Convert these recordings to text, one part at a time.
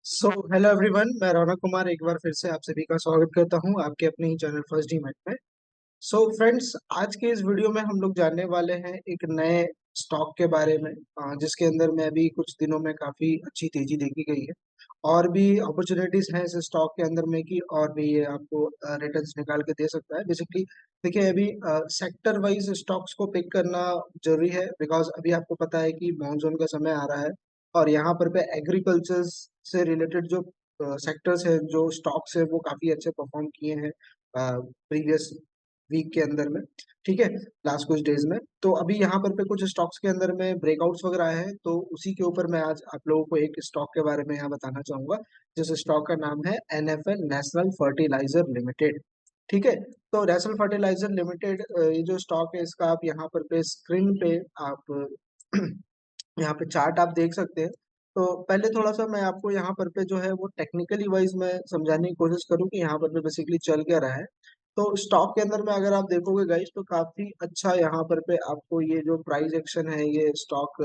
Hello everyone, मैं रौनक कुमार एक बार फिर से आप सभी का स्वागत करता हूं आपके अपने ही चैनल फर्स्ट डीमैट में। फ्रेंड्स, आज के इस वीडियो में हम लोग जानने वाले हैं एक नए स्टॉक के बारे में, जिसके अंदर में अभी कुछ दिनों में काफी अच्छी तेजी देखी गई है। और भी अपॉर्चुनिटीज हैं इस स्टॉक के अंदर में कि और भी ये आपको रिटर्न्स निकाल के दे सकता है। बेसिकली देखिए, अभी सेक्टर वाइज स्टॉक्स को पिक करना जरूरी है, बिकॉज अभी आपको पता है कि मानसून का समय आ रहा है। और यहाँ पर पे एग्रीकल्चर से रिलेटेड जो सेक्टर्स है, जो स्टॉक्स है, वो काफी अच्छे परफॉर्म किए हैं प्रीवियस वीक के अंदर में। ठीक है, लास्ट कुछ डेज में तो अभी यहाँ पर पे कुछ स्टॉक्स के अंदर में ब्रेकआउट्स वगैरह आए हैं, तो उसी के ऊपर मैं आज आप लोगों को एक स्टॉक के बारे में यहाँ बताना चाहूंगा, जिस स्टॉक का नाम है एनएफएल, नेशनल फर्टिलाइजर लिमिटेड। ठीक है, तो नेशनल फर्टिलाइजर लिमिटेड ये जो स्टॉक है, इसका आप यहाँ पर पे स्क्रीन पे आप यहाँ पे चार्ट आप देख सकते हैं। तो पहले थोड़ा सा मैं आपको यहाँ पर पे जो है वो टेक्निकली वाइज मैं समझाने की कोशिश करूँ कि यहाँ पर पे बेसिकली चल क्या रहा है। तो स्टॉक के अंदर में अगर आप देखोगे गाइस, तो काफी अच्छा यहाँ पर पे आपको ये जो प्राइस एक्शन है, ये स्टॉक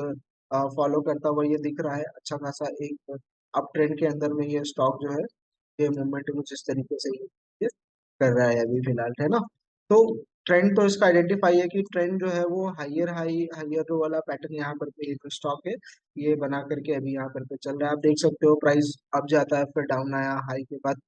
फॉलो करता हुआ ये दिख रहा है। अच्छा खासा एक अप ट्रेंड के अंदर में ये स्टॉक जो है, ये मूवमेंट कुछ इस तरीके से ये कर रहा है अभी फिलहाल, है ना। तो ट्रेंड तो इसका आइडेंटिफाई है कि ट्रेंड जो है वो हाइयर हाई हाइयर लो वाला पैटर्न यहाँ पर पे एक स्टॉक है, ये बना करके अभी यहाँ पर पे चल रहा है। आप देख सकते हो प्राइस अप जाता है, फिर डाउन आया, हाई के बाद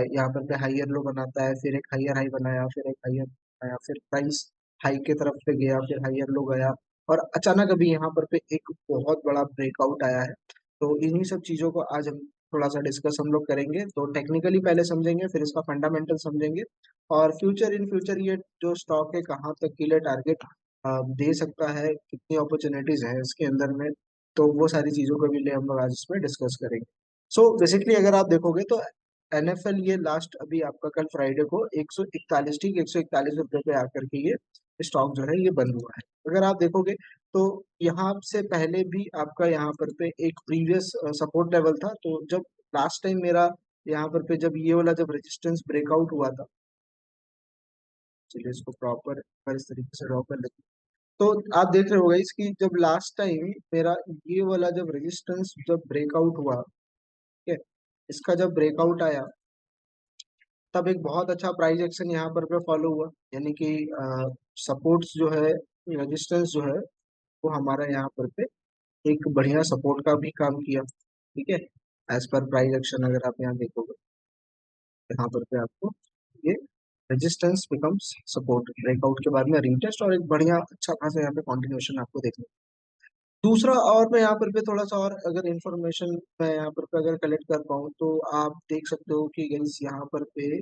यहाँ पर पे हाइयर लो बनाता है, फिर एक हाइयर हाई बनाया, फिर एक हाइयर आया, फिर प्राइस हाई के तरफ पे गया, फिर हाइयर लो गया, और अचानक अभी यहाँ पर पे एक बहुत बड़ा ब्रेकआउट आया है। तो इन्हीं सब चीजों को आज हम थोड़ा सा डिस्कस हम लोग करेंगे। तो टेक्निकली पहले समझेंगे, फिर इसका फंडामेंटल समझेंगे, और इन फ्यूचर ये जो स्टॉक है कहाँ तक के लिए टारगेट दे सकता है, कितनी अपॉर्चुनिटीज है इसके अंदर में, तो वो सारी चीजों को भी ले हम लोग आज इसमें डिस्कस करेंगे। बेसिकली अगर आप देखोगे तो एनएफएल ये लास्ट अभी आपका कल फ्राइडे को 141, ठीक 141 रुपये पे आकर के ये स्टॉक जो है ये बंद हुआ है। अगर आप देखोगे तो यहाँ से पहले भी आपका यहाँ पर पे एक प्रीवियस सपोर्ट लेवल था। तो जब लास्ट टाइम मेरा यहाँ पर पे जब ये वाला जब रेजिस्टेंस ब्रेकआउट हुआ था, चलिए इसको प्रॉपर पर इस तरीके से ड्रॉ कर लेते हैं। तो आप देख रहे होगा इसकी जब लास्ट टाइम मेरा ये वाला जब रेजिस्टेंस जब ब्रेकआउट हुआ, ठीक है, इसका जब ब्रेकआउट आया, तब एक बहुत अच्छा प्राइस एक्शन यहाँ पर फॉलो हुआ, यानी कि सपोर्ट्स जो है, रेजिस्टेंस जो है, वो हमारा यहाँ पर पे एक बढ़िया सपोर्ट का भी काम किया। ठीक है, एज पर प्राइस एक्शन अगर आप यहाँ देखोगे, यहाँ पर पे आपको ये रेजिस्टेंस बिकम्स सपोर्ट, ब्रेकआउट के बाद में रीटेस्ट, और एक बढ़िया अच्छा खासा यहाँ पे कंटिन्यूएशन आपको देखने को। दूसरा, और मैं यहाँ पर पे थोड़ा सा और अगर इंफॉर्मेशन मैं यहाँ पर पे अगर कलेक्ट कर पाऊँ, तो आप देख सकते हो कि गाइस यहाँ पर पे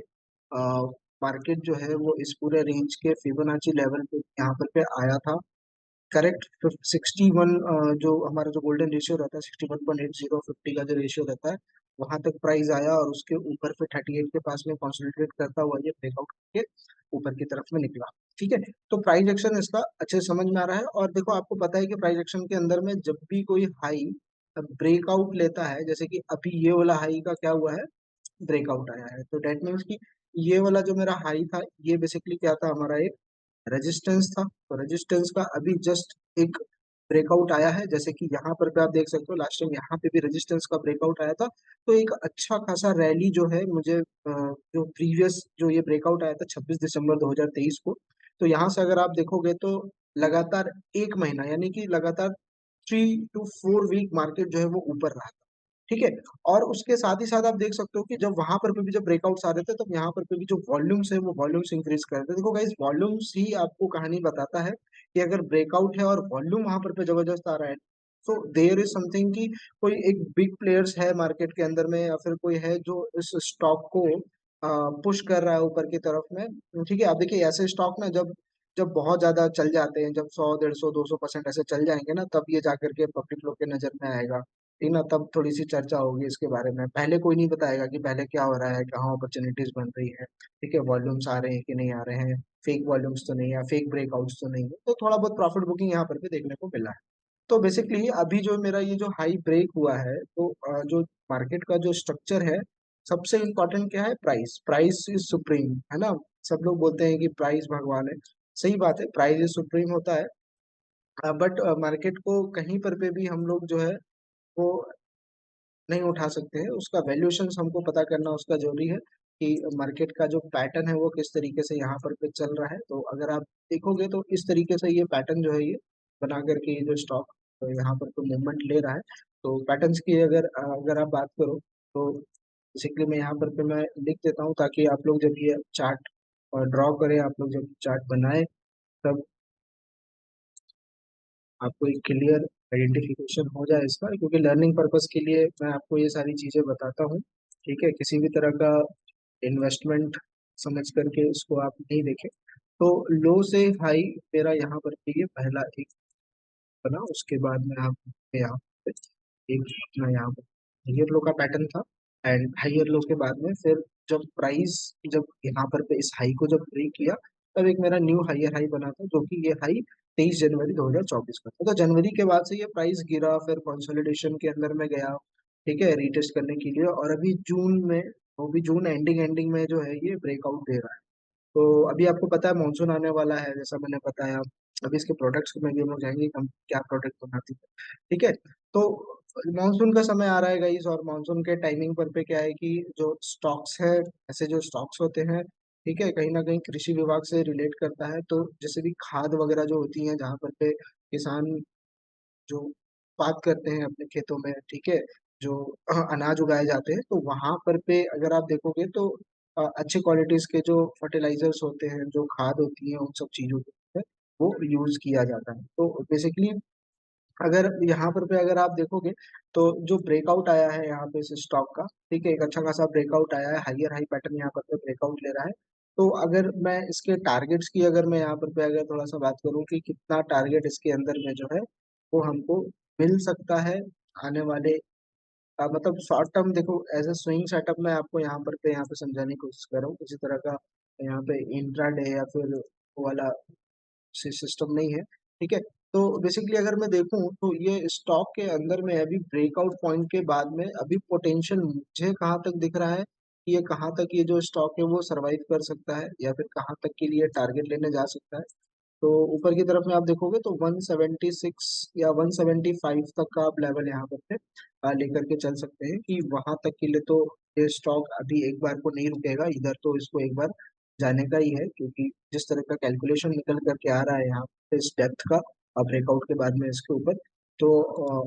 मार्केट जो है वो इस पूरे रेंज के फिबोनाची लेवल पे यहाँ पर पे आया था। करेक्ट 61, जो हमारा जो गोल्डन रेशियो रहता है 61.80, 50 का जो रेशियो रहता है, वहां तक प्राइस आया, और उसके ऊपर फिर 38 के पास में कॉन्सोलिडेट करता हुआ ये ब्रेकआउट करके ऊपर की तरफ में निकला। ठीक है, तो प्राइस एक्शन इसका अच्छे से समझ में आ रहा है। और देखो, आपको पता है कि प्राइस एक्शन के अंदर में जब भी कोई हाई ब्रेकआउट लेता है, जैसे कि अभी ये वाला हाई का क्या हुआ है, ब्रेकआउट आया है, तो डेट मीन्स कि ये वाला जो मेरा हाई था, ये बेसिकली क्या था, हमारा एक रेजिस्टेंस था। तो रेजिस्टेंस का अभी जस्ट एक ब्रेकआउट आया है, जैसे कि यहाँ पर भी आप देख सकते हो लास्ट टाइम यहाँ पे भी रेजिस्टेंस का ब्रेकआउट आया था। तो एक अच्छा खासा रैली जो है मुझे जो प्रीवियस जो ये ब्रेकआउट आया था 26 दिसंबर 2023 को, तो यहाँ से अगर आप देखोगे तो लगातार एक महीना, यानी कि लगातार 3 to 4 वीक मार्केट जो है वो ऊपर रहा। ठीक है, और उसके साथ ही साथ आप देख सकते हो कि जब वहां पर भी जब ब्रेकआउट्स आ रहे थे, तब यहाँ पर भी जो वॉल्यूम्स है वो वॉल्यूम्स इंक्रीज कर रहे थे। देखो गाइस, वॉल्यूम्स ही आपको कहानी बताता है कि अगर ब्रेकआउट है और वॉल्यूम वहां पर जबरदस्त आ रहा है, तो देयर इज समथिंग कि कोई एक बिग प्लेयर्स है मार्केट के अंदर में, या फिर कोई है जो इस स्टॉक को पुश कर रहा है ऊपर की तरफ में। ठीक है, आप देखिए ऐसे स्टॉक ना जब जब बहुत ज्यादा चल जाते हैं, जब 100, 150, 200% ऐसे चल जाएंगे ना, तब ये जाकर के पब्लिक लोग के नजर में आएगा। ठीक ना, तब थोड़ी सी चर्चा होगी इसके बारे में। पहले कोई नहीं बताएगा कि पहले क्या हो रहा है, कहाँ अपॉर्चुनिटीज बन रही है। ठीक है, वॉल्यूम्स आ रहे हैं कि नहीं आ रहे हैं, फेक वॉल्यूम्स तो नहीं है, फेक ब्रेकआउट्स तो नहीं है, तो थोड़ा बहुत प्रॉफिट बुकिंग यहाँ पर भी देखने को मिला है। तो बेसिकली अभी जो मेरा ये जो हाई ब्रेक हुआ है, तो जो मार्केट का जो स्ट्रक्चर है, सबसे इम्पोर्टेंट क्या है, प्राइस। प्राइस इज सुप्रीम, है ना। सब लोग बोलते हैं कि प्राइस भगवान है, सही बात है, प्राइस इज सुप्रीम होता है। बट मार्केट को कहीं पर पे भी हम लोग जो है वो नहीं उठा सकते हैं। उसका वैल्यूएशन हमको पता करना उसका जरूरी है कि मार्केट का जो पैटर्न है वो किस तरीके से यहाँ पर पे चल रहा है। तो अगर आप देखोगे तो इस तरीके से ये पैटर्न जो है ये बना करके ये जो स्टॉक यहाँ पर तो मूवमेंट ले रहा है। तो पैटर्न्स की अगर अगर आप बात करो तो बेसिकली मैं यहाँ पर पे मैं लिख देता हूँ ताकि आप लोग जब ये चार्ट ड्रॉ करें, आप लोग जब चार्ट बनाए तब आपको एक क्लियर आइडेंटिफिकेशन हो जाए इसका, क्योंकि लर्निंग पर्पस के लिए मैं आपको ये सारी चीज़ें बताता हूँ। ठीक है, किसी भी तरह का इन्वेस्टमेंट समझ करके इसको आप नहीं देखें। तो लो से हाई मेरा यहाँ पर ये पहला एक बना, उसके बाद में आप यहाँ पे एक अपना यहाँ पर हाइयर लो का पैटर्न था, एंड हाइयर लो के बाद में फिर जब प्राइस जब यहाँ पर पे इस हाई को जब ब्रेक किया तब एक मेरा न्यू हाइयर हाई बना था, जो कि ये हाई 23 जनवरी 2024 का था। तो जनवरी के बाद से ये प्राइस गिरा, फिर कंसोलिडेशन के अंदर में गया, ठीक है, रीटेस्ट करने के लिए, और अभी जून में, वो भी जून एंडिंग एंडिंग में जो है ये ब्रेकआउट दे रहा है। तो अभी आपको पता है मानसून आने वाला है, जैसा मैंने बताया। अभी इसके प्रोडक्ट्स में भी हम लोग जाएंगे कि हम क्या प्रोडक्ट बनाती है, ठीक है। तो मानसून का समय आ रहा है गाइस, और मानसून के टाइमिंग पर पे क्या है कि जो स्टॉक्स है, ऐसे जो स्टॉक्स होते हैं, ठीक है, कहीं ना कहीं कृषि विभाग से रिलेट करता है। तो जैसे भी खाद वगैरह जो होती है, जहाँ पर पे किसान जो बात करते हैं अपने खेतों में, ठीक है, जो अनाज उगाए जाते हैं, तो वहां पर पे अगर आप देखोगे तो अच्छी क्वालिटीज के जो फर्टिलाइजर्स होते हैं, जो खाद होती है, उन सब चीजों को वो यूज किया जाता है। तो बेसिकली अगर यहाँ पर पे अगर आप देखोगे तो जो ब्रेकआउट आया है यहाँ पे इस स्टॉक का, ठीक है, एक अच्छा खासा ब्रेकआउट आया है, हाइयर हाई पैटर्न यहाँ पर पे ब्रेकआउट ले रहा है। तो अगर मैं इसके टारगेट्स की अगर मैं यहाँ पर पे अगर थोड़ा सा बात करूँ कि कितना टारगेट इसके अंदर में जो है वो हमको मिल सकता है आने वाले मतलब शॉर्ट टर्म, देखो एज ए स्विंग सेटअप मैं आपको यहाँ पे समझाने की कोशिश कर रहा हूँ। किसी तरह का यहाँ पे इंट्राडे या फिर वो वाला सिस्टम नहीं है, ठीक है। तो बेसिकली अगर मैं देखूं तो ये स्टॉक के अंदर में अभी ब्रेकआउट पॉइंट के बाद में अभी पोटेंशियल मुझे कहाँ तक दिख रहा है कि ये कहाँ तक ये जो स्टॉक है वो सरवाइव कर सकता है, या फिर कहाँ तक के लिए टारगेट लेने जा सकता है। तो ऊपर की तरफ में आप देखोगे तो 176 या 175 तक का आप लेवल यहाँ पर पे लेकर के चल सकते हैं कि वहां तक के लिए तो ये स्टॉक अभी एक बार को नहीं रुकेगा इधर, तो इसको एक बार जाने का ही है, क्योंकि जिस तरह का कैलकुलेशन निकल करके आ रहा है यहाँ पे इस डेप्थ का ब्रेकआउट के बाद में इसके ऊपर, तो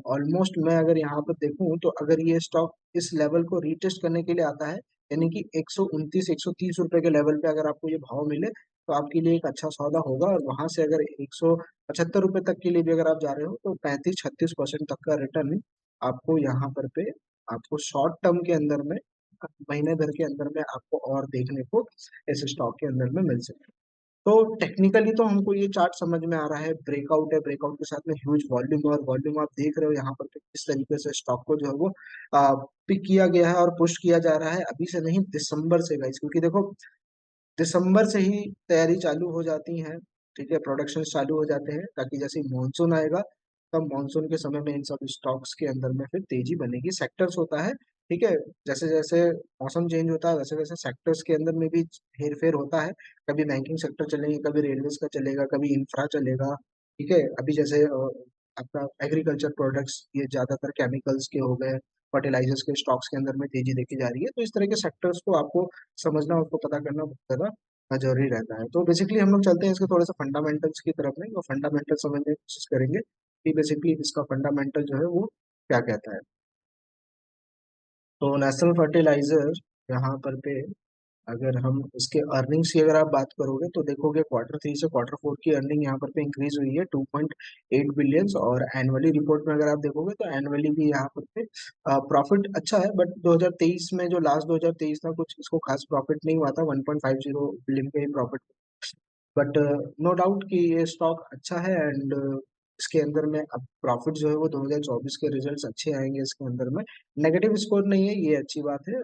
ऑलमोस्ट मैं अगर यहाँ पर देखूँ तो अगर ये स्टॉक इस लेवल को रीटेस्ट करने के लिए आता है, यानी कि 129 130 रुपए के लेवल पे अगर आपको ये भाव मिले तो आपके लिए एक अच्छा सौदा होगा। और वहां से अगर 175 रुपए तक के लिए भी अगर आप जा रहे हो तो 35-36% तक का रिटर्न आपको यहाँ पर पे आपको शॉर्ट टर्म के अंदर में महीने भर के अंदर में आपको और देखने को इस स्टॉक के अंदर में मिल सकता है। तो टेक्निकली तो हमको ये चार्ट समझ में आ रहा है, ब्रेकआउट है, ब्रेकआउट के साथ में ह्यूज वॉल्यूम, और वॉल्यूम आप देख रहे हो यहाँ पर किस तरीके से स्टॉक को जो है वो पिक किया गया है और पुश किया जा रहा है, अभी से नहीं दिसंबर से गाइस, क्योंकि देखो दिसंबर से ही तैयारी चालू हो जाती है, ठीक है, प्रोडक्शन चालू हो जाते हैं, ताकि जैसे ही मानसून आएगा तब मानसून के समय में इन सब स्टॉक्स के अंदर में फिर तेजी बनेगी। सेक्टर्स होता है, ठीक है, जैसे जैसे मौसम चेंज होता है वैसे वैसे सेक्टर्स के अंदर में भी हेर फेर होता है। कभी बैंकिंग सेक्टर चलेंगे, कभी रेलवेज का चलेगा, कभी इंफ्रा चलेगा, ठीक है। अभी जैसे आपका एग्रीकल्चर प्रोडक्ट्स ये ज्यादातर केमिकल्स के हो गए, फर्टिलाइजर्स के स्टॉक्स के अंदर में तेजी देखी जा रही है। तो इस तरह के सेक्टर्स को आपको समझना, उसको पता करना बहुत ज्यादा जरूरी रहता है। तो बेसिकली हम लोग चलते हैं इसके थोड़े से फंडामेंटल्स की तरफ में, वो फंडामेंटल समझने की कोशिश करेंगे कि बेसिकली इसका फंडामेंटल जो है वो क्या कहता है। तो नेशनल फर्टिलाइजर यहाँ पर पे अगर हम इसके अर्निंग्स की अगर आप बात करोगे तो देखोगे Q3 से Q4 की अर्निंग यहाँ पर पे इंक्रीज हुई है 2.8 बिलियन, और एनुअली रिपोर्ट में अगर आप देखोगे तो एनुअली भी यहाँ पर पे प्रॉफिट अच्छा है, बट 2023 में जो लास्ट 2023 था कुछ इसको खास प्रॉफिट नहीं हुआ था, 1.50 बिलियन के ही प्रॉफिट। बट नो डाउट कि ये स्टॉक अच्छा है, एंड इसके अंदर में अब प्रॉफिट जो है वो 2024 के रिजल्ट्स अच्छे आएंगे इसके अंदर में। नेगेटिव स्कोर नहीं है, ये अच्छी बात है।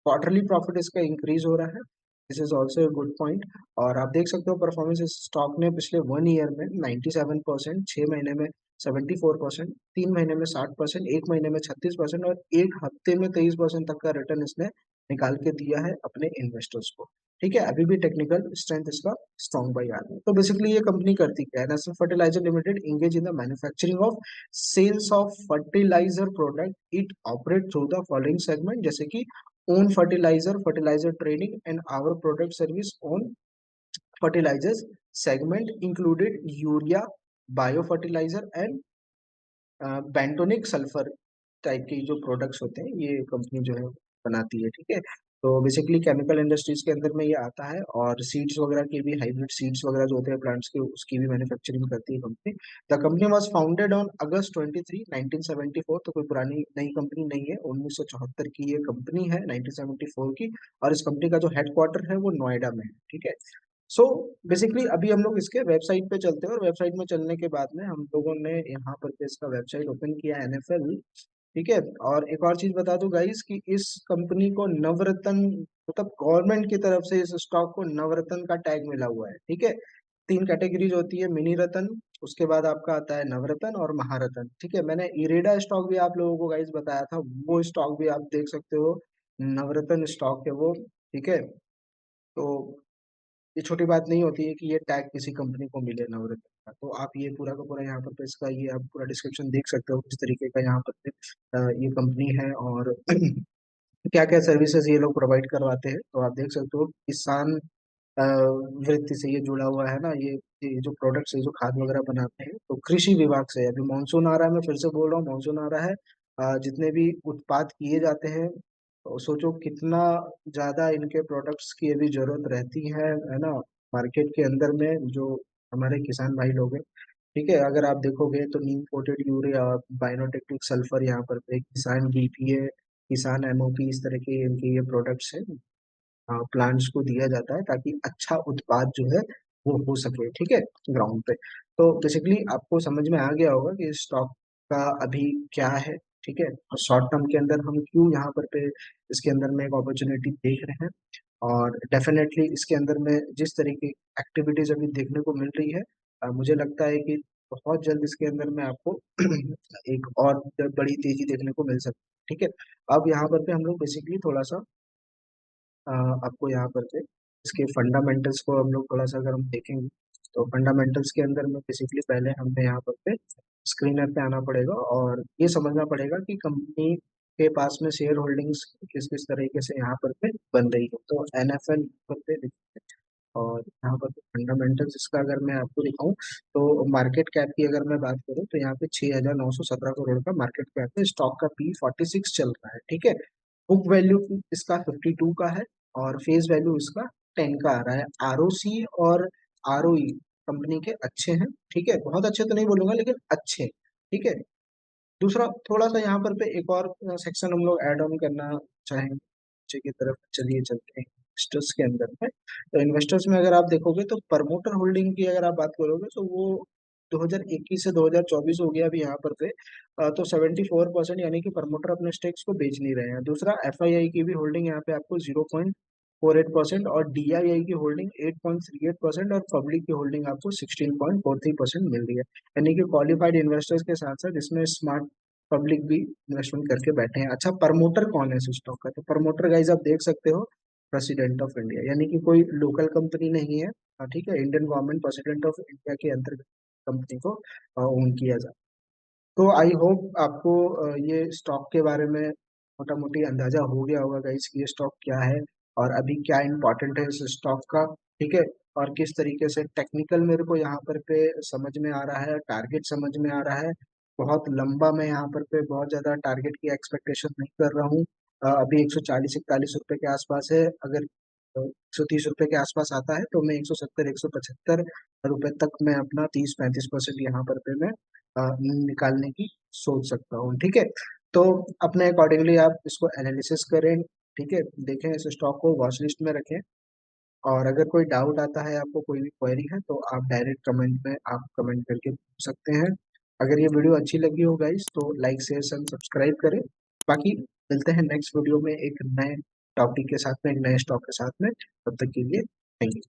क्वार्टरली प्रॉफिट इसका इंक्रीज हो रहा है, this is also a good point. और आप देख सकते हो परफॉर्मेंस इस स्टॉक ने पिछले 1 ईयर में 97%, 6 महीने में 74%, 3 महीने में 60%, एक महीने में 36% और एक हफ्ते में 23% तक का रिटर्न इसने निकाल के दिया है अपने इन्वेस्टर्स को। ठीक है, अभी भी टेक्निकल स्ट्रेंथ इसका स्ट्रॉन्ग बाई आ रहा है। तो बेसिकली ये कंपनी करती क्या है, National Fertilizer Limited engage in the manufacturing of sales of fertiliser product, it operate through the following segment, जैसे कि own fertiliser, fertiliser trading and our product service own fertilisers segment included urea, bio fertiliser and bentonite sulphur type के जो products होते हैं ये company जो है बनाती है। ठीक है, तो बेसिकली केमिकल इंडस्ट्रीज के अंदर में ये आता है, और सीड्स वगैरह की भी, हाइब्रिड सीड्स वगैरह जो होते हैं प्लांट्स के, उसकी भी मैन्युफैक्चरिंग करती है company. The company was founded on August 23 1974, तो कोई पुरानी नई कंपनी नहीं है, 1974 की ये कंपनी है, 1974 की। और इस कंपनी का जो हेडक्वार्टर है वो नोएडा में है। ठीक है, सो बेसिकली अभी हम लोग इसके वेबसाइट पे चलते हैं, और वेबसाइट में चलने के बाद में हम लोगों ने यहाँ पर के इसका वेबसाइट ओपन किया, एनएफएल। ठीक है, और एक और चीज बता दूं गाइस कि इस कंपनी को नवरत्न, मतलब गवर्नमेंट की तरफ से इस स्टॉक को नवरत्न का टैग मिला हुआ है। ठीक है, तीन कैटेगरीज होती है, मिनी रत्न, उसके बाद आपका आता है नवरत्न और महारत्न। ठीक है, मैंने इरेडा स्टॉक भी आप लोगों को गाइस बताया था, वो स्टॉक भी आप देख सकते हो, नवरत्न स्टॉक है वो। ठीक है, तो ये छोटी बात नहीं होती है कि ये टैग किसी कंपनी को मिले नवरत्न का। तो आप ये पूरा का पूरा यहाँ पर पे इसका ये आप पूरा डिस्क्रिप्शन देख सकते हो किस तरीके का यहाँ पर पे, ये कंपनी है, और क्या क्या सर्विसेज ये लोग प्रोवाइड करवाते हैं। तो आप देख सकते हो किसान वृत्ति से ये जुड़ा हुआ है ना, ये जो प्रोडक्ट्स है, जो खाद वगैरह बनाते हैं, तो कृषि विभाग से। अभी मानसून आ रहा है, मैं फिर से बोल रहा हूँ, मानसून आ रहा है, जितने भी उत्पाद किए जाते हैं, तो सोचो कितना ज्यादा इनके प्रोडक्ट्स की अभी जरूरत रहती है ना, मार्केट के अंदर में, जो हमारे किसान भाई लोग हैं। ठीक है, अगर आप देखोगे तो नीम कोटेड यूरिया, बायोटेक्निक सल्फर, यहाँ पर पे किसान बीपीए, किसान एमओपी, इस तरह के इनके ये प्रोडक्ट्स हैं, प्लांट्स को दिया जाता है, ताकि अच्छा उत्पाद जो है वो हो सके। ठीक है, ग्राउंड पे। तो बेसिकली आपको समझ में आ गया होगा कि स्टॉक का अभी क्या है। ठीक है, और शॉर्ट टर्म के अंदर हम क्यों यहाँ पर पे इसके अंदर में एक अपॉर्चुनिटी देख रहे हैं, और डेफिनेटली इसके अंदर में जिस तरीके की एक्टिविटीज अभी देखने को मिल रही है, मुझे लगता है कि बहुत जल्द इसके अंदर में आपको एक और बड़ी तेजी देखने को मिल सकती है। ठीक है, अब यहाँ पर पे हम लोग बेसिकली थोड़ा सा आपको यहाँ पर पे इसके फंडामेंटल्स को हम लोग थोड़ा सा अगर हम देखेंगे, तो फंडामेंटल्स के अंदर में बेसिकली पहले हमें यहाँ पर पे स्क्रीनर पे आना पड़ेगा, और ये समझना पड़ेगा कि कंपनी के पास में शेयर होल्डिंग्स किस किस तरीके से यहाँ पर पे बन रही है। तो एनएफएल पर पे देखिए, और यहाँ पर फंडामेंटल्स इसका अगर मैं आपको दिखाऊं, तो मार्केट कैप की अगर मैं बात करूं, तो यहाँ पे 6,917 करोड़ का मार्केट कैप है, स्टॉक का P46 चल रहा है। ठीक है, बुक वैल्यू इसका 52 का है, और फेस वैल्यू इसका 10 का आ रहा है। आरओसी और आरओई कंपनी के अच्छे हैं। ठीक है, बहुत अच्छे तो नहीं बोलूंगा, लेकिन अच्छे। ठीक है, दूसरा थोड़ा सा यहाँ पर पे एक और सेक्शन हम लोग ऐड ऑन करना चाहेंगे नीचे की तरफ, चलिए चलते हैं इन्वेस्टर्स के अंदर में। तो इन्वेस्टर्स में अगर आप देखोगे, तो प्रमोटर होल्डिंग की अगर आप बात करोगे, तो वो 2021 से 2024 हो गया अभी यहाँ पर पे, तो 74%, यानी कि प्रमोटर अपने स्टेक्स को बेच नहीं रहे हैं। दूसरा, एफआईआई की भी होल्डिंग यहाँ पे आपको 0.48%, और डीआईआई की होल्डिंग 8.38%, और पब्लिक की होल्डिंग आपको 16.43% मिल रही है। यानी कि क्वालिफाइड इन्वेस्टर्स के साथ साथ इसमें स्मार्ट पब्लिक भी इन्वेस्टमेंट करके बैठे हैं। अच्छा, प्रमोटर कौन है इस स्टॉक का? तो प्रमोटर गाइज आप देख सकते हो, प्रेसिडेंट ऑफ इंडिया, यानी कि कोई लोकल कंपनी नहीं है। ठीक है, Indian government president of India के अंतर्गत कंपनी को ओन किया जाता है। तो आई होप आपको ये स्टॉक के बारे में मोटा मोटी अंदाजा हो गया होगा गाइस कि ये स्टॉक क्या है, और अभी क्या इम्पोर्टेंट है इस स्टॉक का। ठीक है, और किस तरीके से टेक्निकल मेरे को यहाँ पर पे समझ में आ रहा है, टारगेट समझ में आ रहा है। बहुत लंबा मैं यहाँ पर पे बहुत ज्यादा टारगेट की एक्सपेक्टेशन नहीं कर रहा हूँ। अभी 140-141 रुपए के आसपास है, अगर 130 रुपए के आसपास आता है, तो मैं 170-175 रुपए तक मैं अपना 30-35% यहाँ पर पे मैं निकालने की सोच सकता हूँ। ठीक है, तो अपने अकॉर्डिंगली आप इसको एनालिसिस करें। ठीक है, देखें इस स्टॉक को वॉच लिस्ट में रखें, और अगर कोई डाउट आता है, आपको कोई भी क्वेरी है, तो आप डायरेक्ट कमेंट में आप कमेंट करके पूछ सकते हैं। अगर ये वीडियो अच्छी लगी हो गाइस, तो लाइक शेयर एंड सब्सक्राइब करें। बाकी मिलते हैं नेक्स्ट वीडियो में एक नए टॉपिक के साथ में, एक नए स्टॉक के साथ में। तब तक के लिए थैंक यू।